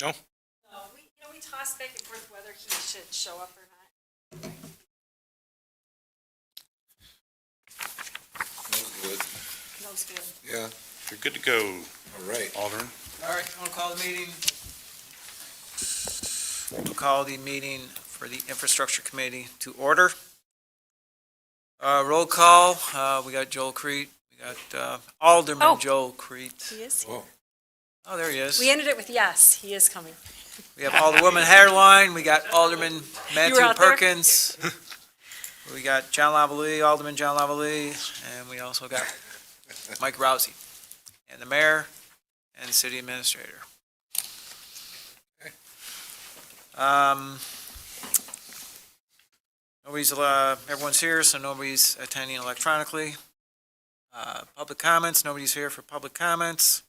No? No, we tossed back and forth whether he should show up or not. That's good. That was good. Yeah, You're good to go, all right. Alderman. All right, I'll call the meeting. We'll call the meeting for the Infrastructure Committee to order. Roll call, we got Joel Kriete, we got Alderman Oh. Joel Kriete. He is. Oh, Oh, there he is. We ended it with yes, he is coming. We have Alderwoman Haderlein, we got Alderman You Matthew were out there? Perkins. We got John Lavallee, Alderman John Lavallee, and we also got Mike Rousey, and the mayor and the city administrator. Everyone's here, so nobody's attending electronically. Public comments, nobody's here for public comments.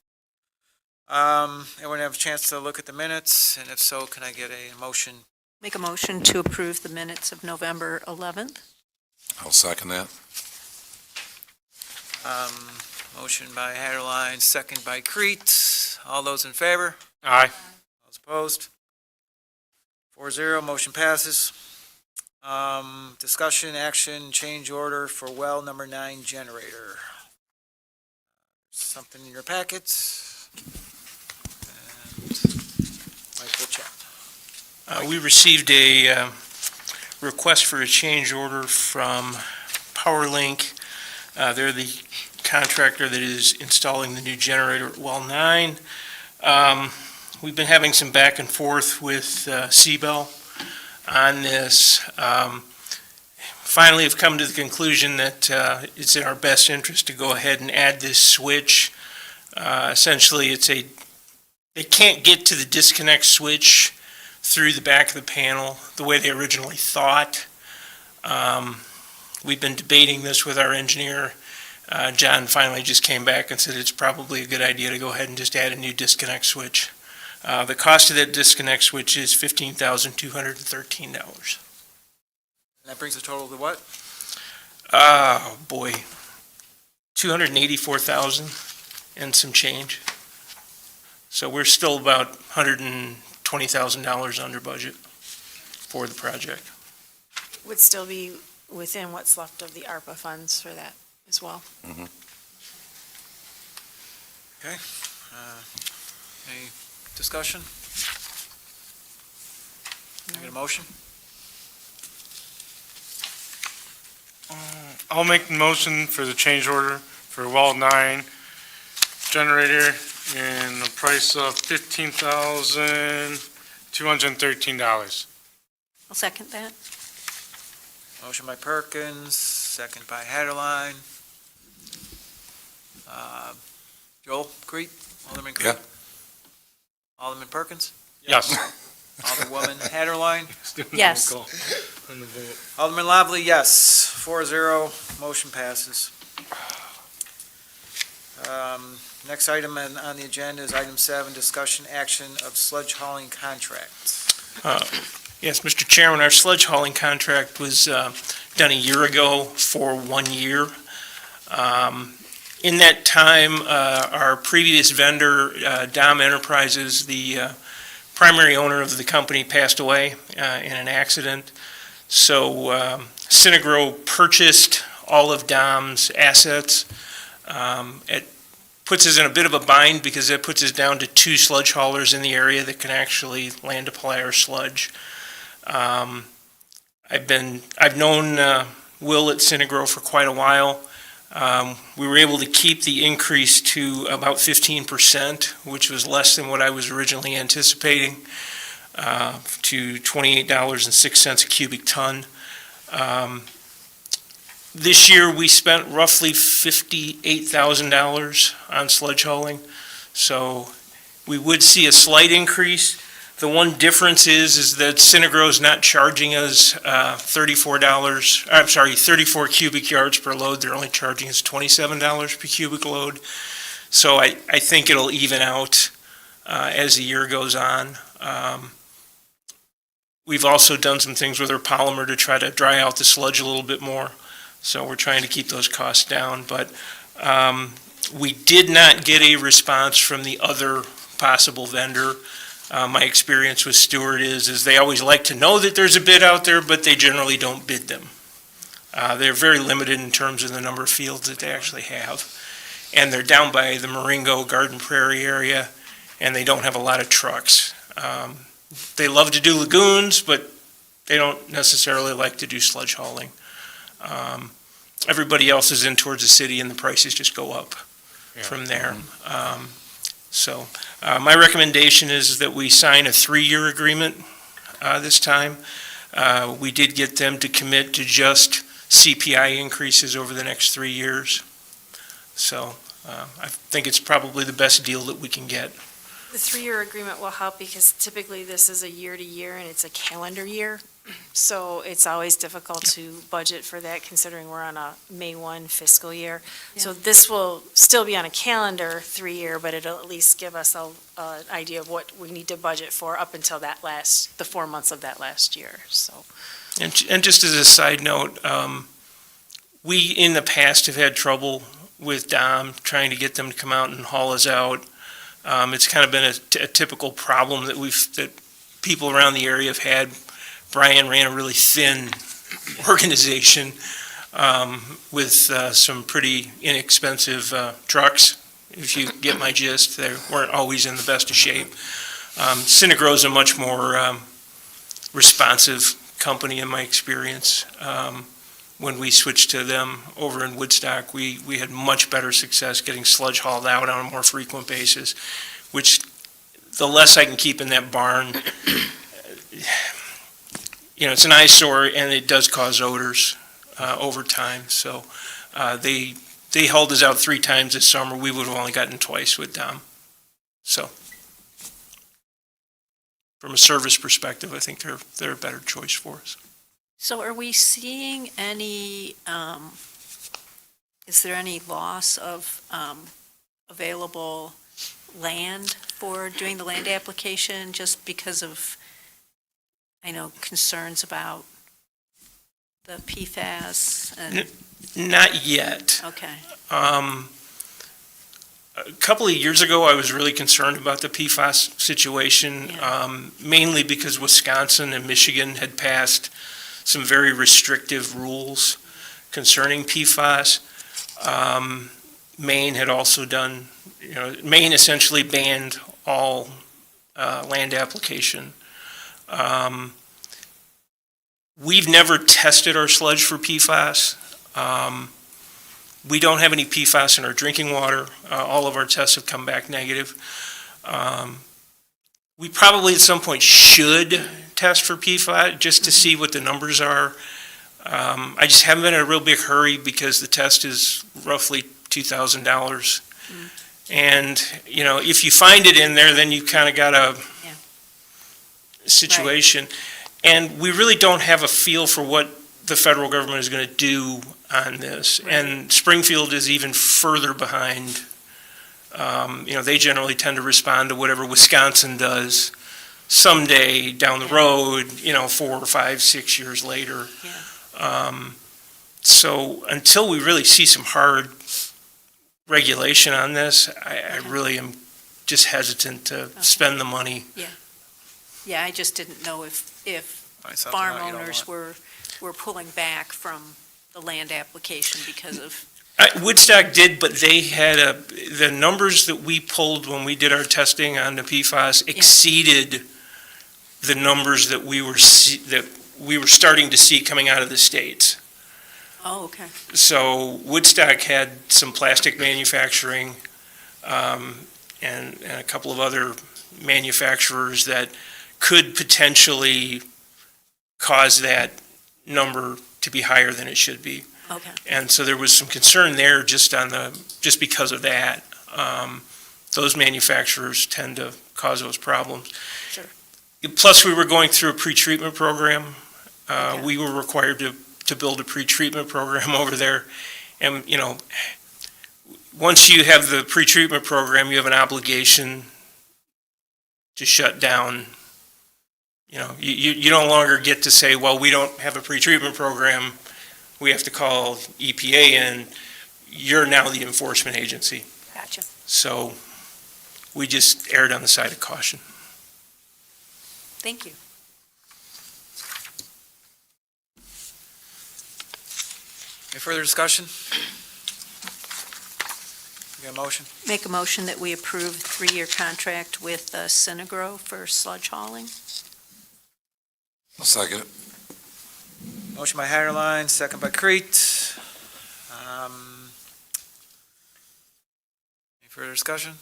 Everyone have a chance to look at the minutes, and if so, can I get a motion? Make a motion to approve the minutes of November 11th. I'll second that. Motion by Haderlein, second by Kriete. All those in favor? Aye. Those opposed? 4-0, motion passes. Discussion, action, change order for well number 9 generator. Something in your packets. And Mike will check. We received a request for a change order from PowerLink. They're the contractor that is installing the new generator at Well 9. We've been having some back and forth with Seabell on this. Finally have come to the conclusion that it's in our best interest to go ahead and add this switch. Essentially, they can't get to the disconnect switch through the back of the panel the way they originally thought. We've been debating this with our engineer. John finally just came back and said it's probably a good idea to go ahead and just add a new disconnect switch. The cost of that disconnect switch is $15,213. That brings the total to what? Oh, boy. $284,000 and some change. So we're still about $120,000 under budget for the project. Would still be within what's left of the ARPA funds for that as well. Okay. Any discussion? Can I get a motion? I'll make the motion for the change order for well 9 generator and the price of $15,213. I'll second that. Motion by Perkins, second by Haderlein. Joel Kriete, Alderman Kriete? Yeah. Alderman Perkins? Yes. Alderwoman Haderlein? Yes. Alderman Lavallee, yes. 4-0, motion passes. Next item on the agenda is item 7, discussion action of sludge hauling contract. Yes, Mr. Chairman, our sludge hauling contract was done a year ago for 1 year. In that time, our previous vendor, Dom Enterprises, the primary owner of the company, passed away in an accident. So Synagro purchased all of Dom's assets. It puts us in a bit of a bind because it puts us down to 2 sludge haulers in the area that can actually land apply our sludge. I've known Will at Synagro for quite a while. We were able to keep the increase to about 15%, which was less than what I was originally anticipating, to $28.06 a cubic ton. This year, we spent roughly $58,000 on sludge hauling, so we would see a slight increase. The one difference is that Synagro is not charging us $34 cubic yards per load. They're only charging us $27 per cubic load. So I think it'll even out as the year goes on. We've also done some things with our polymer to try to dry out the sludge a little bit more. So we're trying to keep those costs down. But we did not get a response from the other possible vendor. My experience with Stewart is they always like to know that there's a bid out there, but they generally don't bid them. They're very limited in terms of the number of fields that they actually have. And they're down by the Marengo Garden Prairie area, and they don't have a lot of trucks. They love to do lagoons, but they don't necessarily like to do sludge hauling. Everybody else is in towards the city, and the prices just go up from there. So my recommendation is that we sign a 3-year agreement this time. We did get them to commit to just CPI increases over the next 3 years. So I think it's probably the best deal that we can get. The 3-year agreement will help because typically this is a year-to-year and it's a calendar year. So it's always difficult to budget for that considering we're on a May 1 fiscal year. So this will still be on a calendar 3-year, but it'll at least give us an idea of what we need to budget for up until the 4 months of that last year, so. And just as a side note, we in the past have had trouble with Dom trying to get them to come out and haul us out. It's kind of been a typical problem that people around the area have had. Brian ran a really thin organization with some pretty inexpensive trucks. If you get my gist, they weren't always in the best of shape. Synagro is a much more responsive company in my experience. When we switched to them over in Woodstock, we had much better success getting sludge hauled out on a more frequent basis, which the less I can keep in that barn, it's an eyesore and it does cause odors over time. So they hauled us out 3 times this summer. We would have only gotten twice with Dom. So from a service perspective, I think they're a better choice for us. So are we seeing any, is there any loss of available land for doing the land application just because of, I know, concerns about the PFAS? And Not yet. okay. A couple of years ago, I was really concerned about the PFAS situation, mainly because Wisconsin and Michigan had passed some very restrictive rules concerning PFAS. Maine had also done, Maine essentially banned all land application. We've never tested our sludge for PFAS. We don't have any PFAS in our drinking water. All of our tests have come back negative. We probably at some point should test for PFAS just to see what the numbers are. I just haven't been in a real big hurry because the test is roughly $2,000. And, if you find it in there, then you kind of got a situation. Right. And we really don't have a feel for what the federal government is going to do on this. Right. And Springfield is even further behind. They generally tend to respond to whatever Wisconsin does someday down the road, 4 or 5, 6 years later. Yeah. So until we really see some hard regulation on this, I really am just hesitant to spend the money. Yeah. Yeah, I just didn't know if farm owners were pulling back from the land application because of... Woodstock did, but they had the numbers that we pulled when we did our testing on the PFAS exceeded the numbers that we were starting to see coming out of the states. Oh, okay. So Woodstock had some plastic manufacturing and a couple of other manufacturers that could potentially cause that number to be higher than it should be. Okay. And so there was some concern there just because of that. Those manufacturers tend to cause those problems. Sure. Plus, we were going through a pretreatment program. We were required to build a pretreatment program over there. And, once you have the pretreatment program, you have an obligation to shut down. You no longer get to say, well, we don't have a pretreatment program. We have to call EPA in. You're now the enforcement agency. Gotcha. So we just erred on the side of caution. Thank you. Any further discussion? You got a motion? Make a motion that we approve 3-year contract with Synagro for sludge hauling. I'll second it. Motion by Haderlein, second by Kriete. Any further discussion?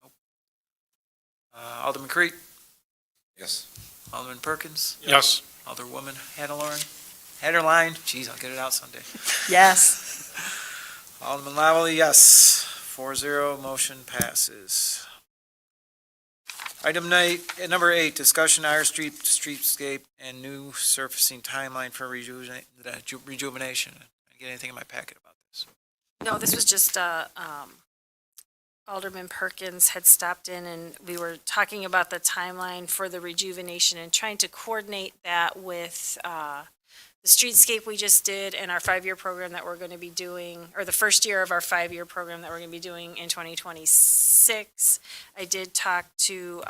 Nope. Alderman Kriete, Yes. Alderman Perkins, Yes. Alderwoman Haderlein, geez, I'll get it out someday. Yes. Alderman Lavallee, yes. 4-0, motion passes. Item number 8, discussion Irish streetscape and new surfacing timeline for rejuvenation. Did I get anything in my packet about this? No, this was just, Alderman Perkins had stopped in and we were talking about the timeline for the rejuvenation and trying to coordinate that with, the streetscape we just did and our 5-year program that we're going to be doing, or the first year of our 5-year program that we're going to be doing in 2026. I did talk to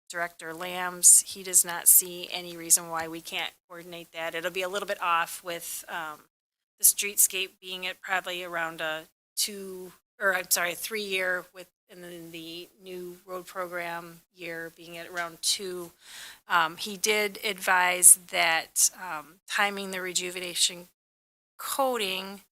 Director Lambs. He does not see any reason why we can't coordinate that. It'll be a little bit off with the streetscape being at probably around a 3-year with, and then the new road program year being at around 2. He did advise that timing the rejuvenation coating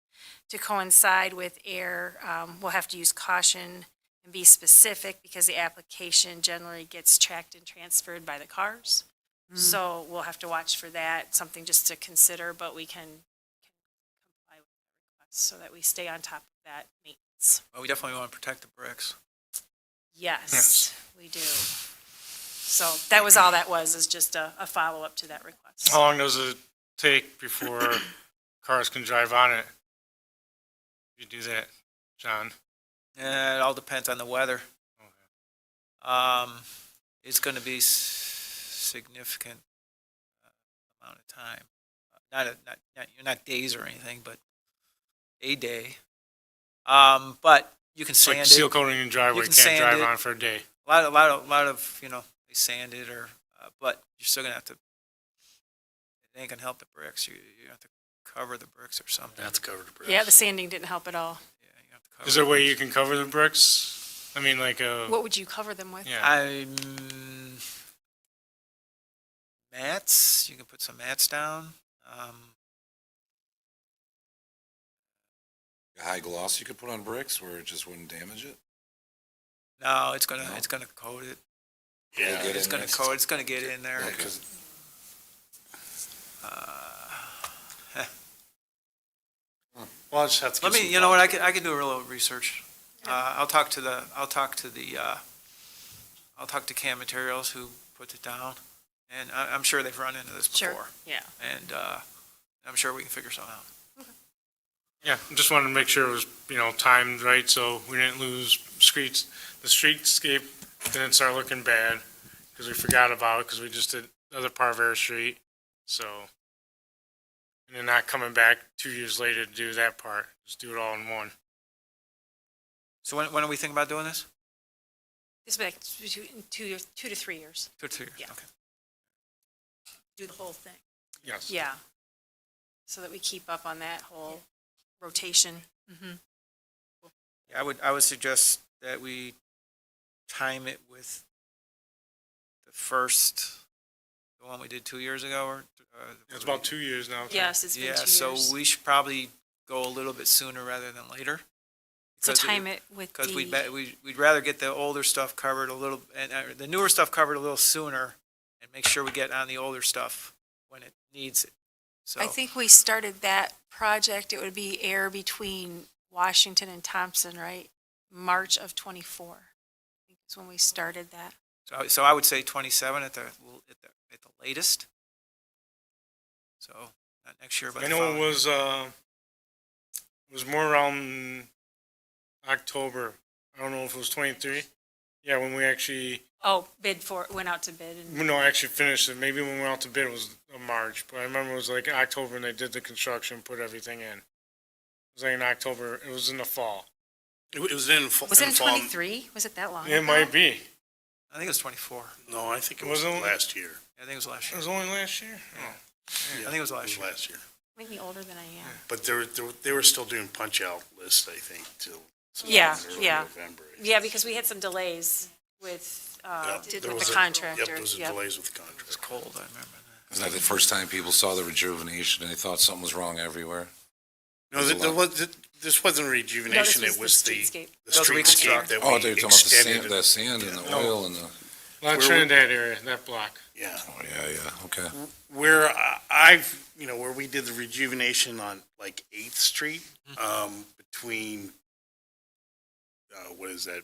to coincide with air, we'll have to use caution and be specific because the application generally gets tracked and transferred by the cars. So we'll have to watch for that, something just to consider, but we can comply with the request so that we stay on top of that maintenance. Well, we definitely want to protect the bricks. Yes, we do. So that was all that was, is just a follow-up to that request. How long does it take before cars can drive on it? You do that, John? It all depends on the weather. It's going to be significant amount of time. Not days or anything, but a day. But you can It's like sand seal it. coating your driveway, You you can can't sand drive it. on for a day. A lot of they sand it but you're still gonna have to. It ain't gonna help the bricks. You have to cover the bricks or something. That's covered the bricks. Yeah, the sanding didn't help at all. Yeah, you have to cover. Is there a the way bricks. you can cover the bricks? I mean, like a, What would you cover them with? yeah. Mats. You can put some mats down. High gloss you could put on bricks where it just wouldn't damage it? No, it's gonna No? coat it. Yeah, It's gonna coat. It's gonna get in there. Yeah, 'cause Well, I just have to Let get me. some You know what? thought. I can do a little research. I'll talk to Cam Materials who put it down, and I'm sure they've run into this Sure. before. Yeah. And I'm sure we can figure something out. Yeah, just wanted to make sure it was, timed right, so we didn't lose the streetscape didn't start looking bad, because we forgot about it, because we just did the other part of Air Street, so. And then not coming back 2 years later to do that part, just do it all in one. So when are we thinking about doing this? It's like between 2 to 3 years. 2 to 3 years. Yeah. Okay. Do the whole thing. Yes. Yeah. So that we keep up on that whole rotation. Yeah, I would suggest that we time it with the one we did 2 years ago, or It's about 2 years now. Yes, it's been 2 yeah. years. So we should probably go a little bit sooner rather than later. So Because time it with Because the, we'd rather get the older stuff covered a little, and the newer stuff covered a little sooner, and make sure we get on the older stuff when it needs it. So I think we started that project, it would be air between Washington and Thompson, right? March of '24. I think is when we started that. so I would say 27 at the latest. So not next year, but I the know following it was more around October. I don't know if it was 23. Yeah, when we actually, Oh, went out to bid and, actually finished it. Maybe when we went out to bid, it was March. But I remember it was like October and they did the construction, put everything in. It was like in October. It was in the fall. It was in was it in fall. 23? Was it that long? It ago? might be. I think it was 24. No, I think it Was was it? last year. I think it was last It year. was only last year? Oh. I think it was last year. Last year. Make me older than I am. But they were still doing punch-out lists, I think, till Yeah, early yeah. November. Yeah, because we had some delays with, Yep, with there the was a- contractor. Yep, there was Yep. delays with the It was contract. cold, I remember that. Is that the first time people saw the rejuvenation and they thought something was wrong everywhere? No, this wasn't rejuvenation, No, this it was the streetscape. the That was streetscape reconstruct. that Oh, we they're talking about the extended. sand, that sand and the oil and the, Well, Where we- Trinidad area, that block. Yeah, oh, yeah, okay. where I've, where we did the rejuvenation on like 8th Street, between, what is that,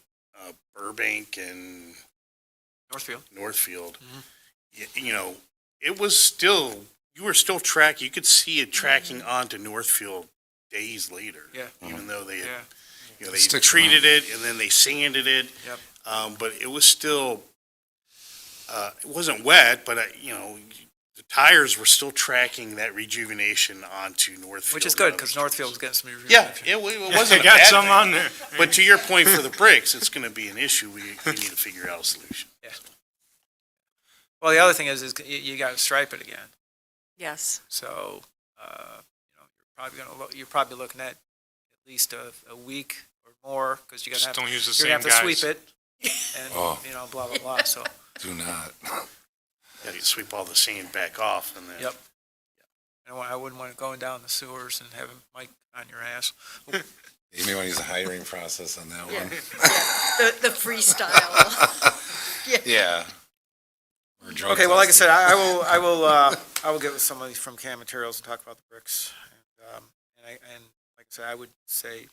Burbank and Northfield. Northfield. Mhm. It was still, you were still tracking, you could see it tracking onto Northfield days later. Yeah. Even though they had, Yeah. they Sticks treated it and then they sanded it. Yep. But it was still, it wasn't wet, but, the tires were still tracking that rejuvenation onto Northfield. Which is good, because Northfield was getting some. Yeah, it wasn't They a got bad some thing. on there. But to your point for the bricks, it's gonna be an issue. We need to figure out a solution. Well, the other thing is you got to stripe it again. Yes. So, you're probably looking at least a week or more, because you're Just gonna have, don't use the you're same gonna have to guys. sweep it, and Oh. blah blah blah. So, Do not. Yeah, you sweep all the sand back off and then. yep. I wouldn't want it going down the sewers and having Mike on your ass. You may want to use the hiring process on that one. The freestyle. Yeah. Or drug Okay, well, like I testing. said, I will get with somebody from Cam Materials and talk about the bricks. And like I said, I would say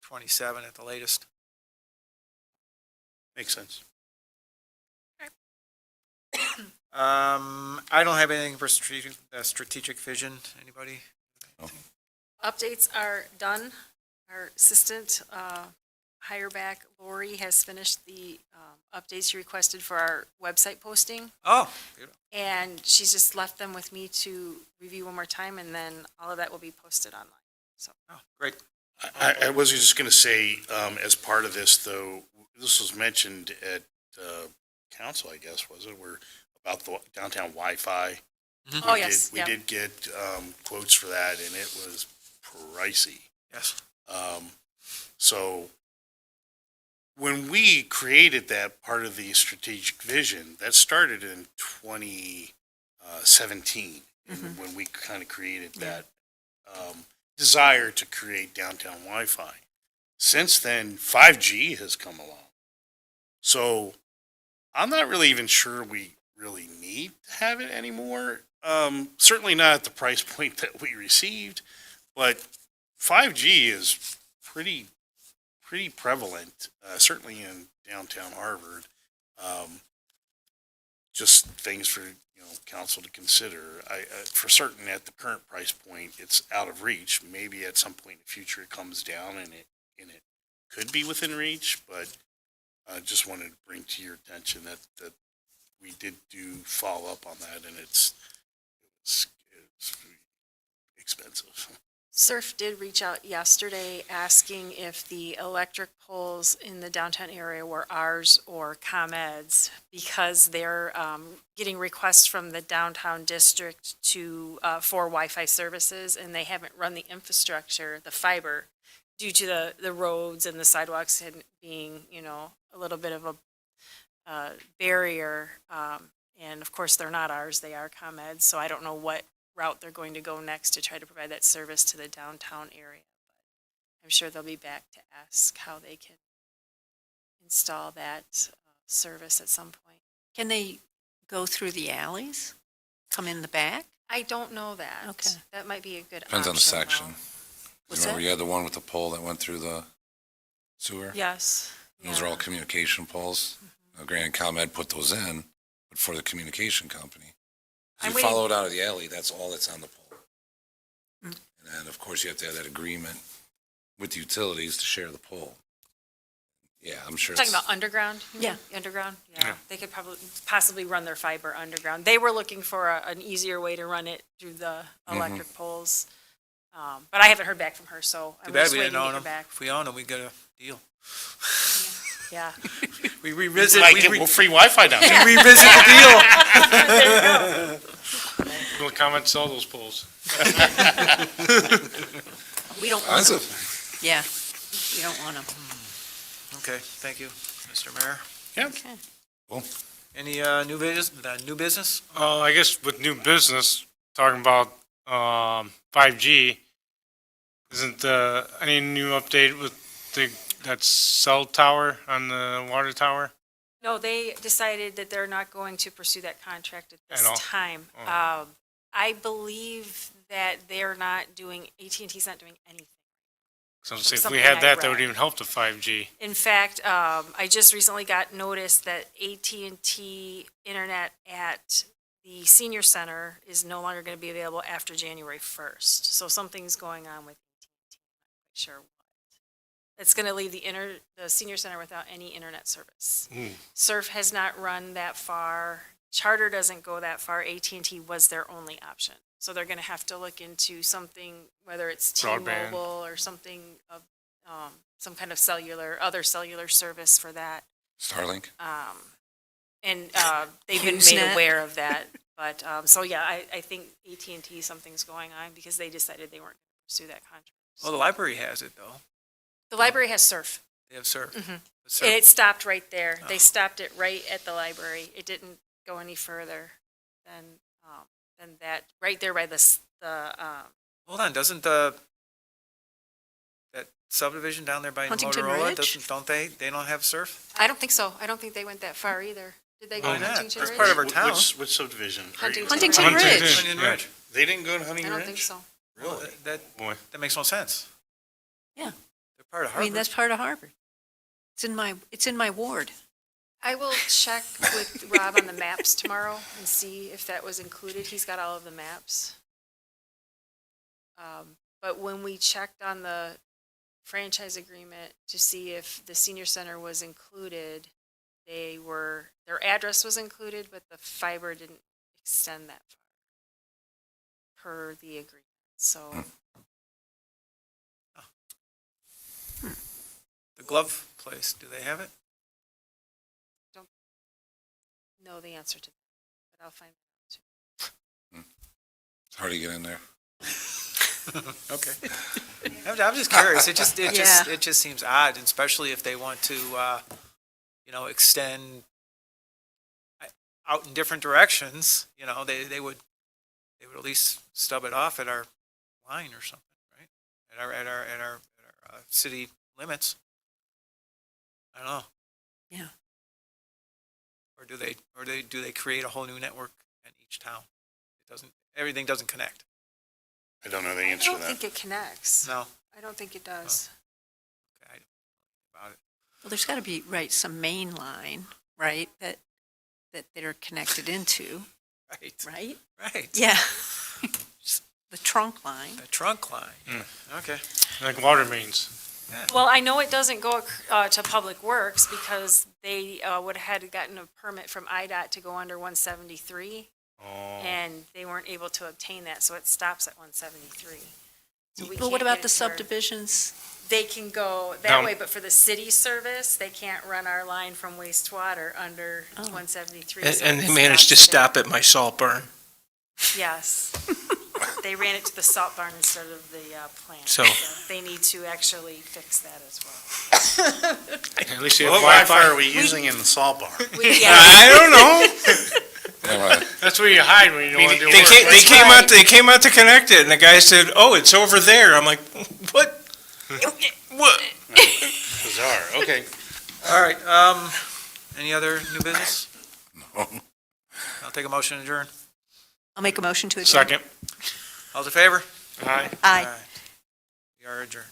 27 at the latest. Makes sense. I don't have anything for strategic vision. Anybody? Updates are done. Our assistant, hire back, Lori, has finished the updates she requested for our website posting. Oh, beautiful. And she's just left them with me to review one more time, and then all of that will be posted online. Oh, great. I was just gonna say, as part of this though, this was mentioned at, council, I guess, was it, where about the downtown Wi-Fi. Oh, yes, We yeah. did get, quotes for that and it was pricey. Yes. So when we created that part of the strategic vision, that started in 2017, when we kind of created that desire to create downtown Wi-Fi. Since then, 5G has come along. So I'm not really even sure we really need to have it anymore. Certainly not at the price point that we received, but 5G is pretty prevalent, certainly in downtown Harvard. Just things for council to consider. For certain, at the current price point, it's out of reach. Maybe at some point in the future, it comes down and it could be within reach. But I just wanted to bring to your attention that we did do follow up on that, and it's expensive. Surf did reach out yesterday asking if the electric poles in the downtown area were ours or ComEd's, because they're getting requests from the downtown district for Wi-Fi services, and they haven't run the infrastructure, the fiber, due to the roads and the sidewalks being, a little bit of a barrier. And of course, they're not ours, they are ComEd's, so I don't know what route they're going to go next to try to provide that service to the downtown area. But I'm sure they'll be back to ask how they can install that service at some point. Can they go through the alleys? Come in the back? I don't know that. Okay. That might be a good Depends on the option, section. though. What's Remember that? you had the one with the pole that went through the sewer? Yes. Those are all communication poles. Now granted, ComEd put those in, but for the communication company. So I'm you waiting- follow it out of the alley, that's all that's on the pole. Mm. And then, of course, you have to have that agreement with the utilities to share the pole. Yeah, I'm sure. Talking it's- about underground? you mean? Yeah. Underground? Yeah. Yeah. They could possibly run their fiber underground. They were looking for an easier way to run it through the electric poles. But I haven't heard back from her, so Too I'm bad just we waiting didn't to own hear them. back. If we owned them, we'd get a deal. Yeah. We revisit, Might we get re- free Wi-Fi down there. we revisit the deal. We'll come and sell those poles. We don't want That's them. a, Yeah, we don't want them. Okay, thank you, Mr. Mayor. Yeah. Any new business? I guess with new business, talking about 5G, isn't any new update with that cell tower on the water tower? No, they decided that they're not going to pursue that contract at this At all? time. Oh. I believe that they're not doing, AT&T's not doing anything. So From say if we something had I that, that would read. even help the 5G. In fact, I just recently got notice that AT&T internet at the senior center is no longer going to be available after January 1st. So something's going on with AT&T. I'm not quite sure what. It's going to leave the senior center without any internet service. Surf has not run that far. Charter doesn't go that far. AT&T was their only option. So they're going to have to look into something, whether it's Broadband. T-Mobile or something of some kind of other cellular service for that. Starlink. And they've been made HughesNet. aware of that. But, so yeah, I think AT&T, something's going on because they decided they weren't going to pursue that contract. Well, the library has it, though. The library has surf. They have Surf. Mhm. But Surf- And it stopped right there. They Oh. stopped it right at the library. It didn't go any further than that, right there by Hold on, doesn't that subdivision down there by Huntington Motorola, Ridge? they don't have Surf? I don't think so. I don't think they went that far either. Did they go Why to not? Huntington That's Ridge? part of our town. Which subdivision? Huntington. Huntington Huntington. Ridge. Onion Yeah. Ridge. They didn't go to I Huntington don't Ridge? think so. Really? Boy. That makes no sense. Yeah. They're part of I Harvard. mean, that's part of Harvard. It's in my ward. I will check with Rob on the maps tomorrow and see if that was included. He's got all of the maps. But when we checked on the franchise agreement to see if the senior center was included, their address was included, but the fiber didn't extend that far per the agreement. So The glove place, do they have it? know the answer to that, but I'll find out too. It's hard to get in there. Okay. I'm just curious. It Yeah. just seems odd, and especially if they want to, extend out in different directions. They would at least stub it off at our line or something, right? At our city limits. I don't know. Yeah. Or do they create a whole new network in each town? Everything doesn't connect. I don't know the I answer to don't that. think it connects. No. I don't think it does. Okay. I don't know about it. Well, there's got to be, some main line, right, that they're connected into, Right. right? Right. Yeah. The trunk line. The trunk line. Okay. Like water mains. Well, I know it doesn't go to Public Works because they would have had gotten a permit from IDOT to go under 173, Oh. and they weren't able to obtain that, so it stops at 173. So we But what can't about get the it to where- subdivisions? They can go that Down. way, but for the city service, they can't run our line from wastewater under Oh. 173. And so and it they managed to stops stop at my salt barn. there. Yes. They ran it to the salt barn instead of the plant. So- They need to actually fix that as well. At least you What have Wi-Fi are Wi-Fi. we using in the salt barn? Yeah. I don't know. Anyway, That's where you hide when you don't want to do They work. came, they That's came right. out, they came out to connect it, and the guy said, "Oh, it's over there." I'm like, "What? What?" Bizarre, okay. All right. Any other new business? I'll take a motion to adjourn. I'll make a motion to adjourn. Second. All's in favor? Aye. Aye. All right. We are adjourned.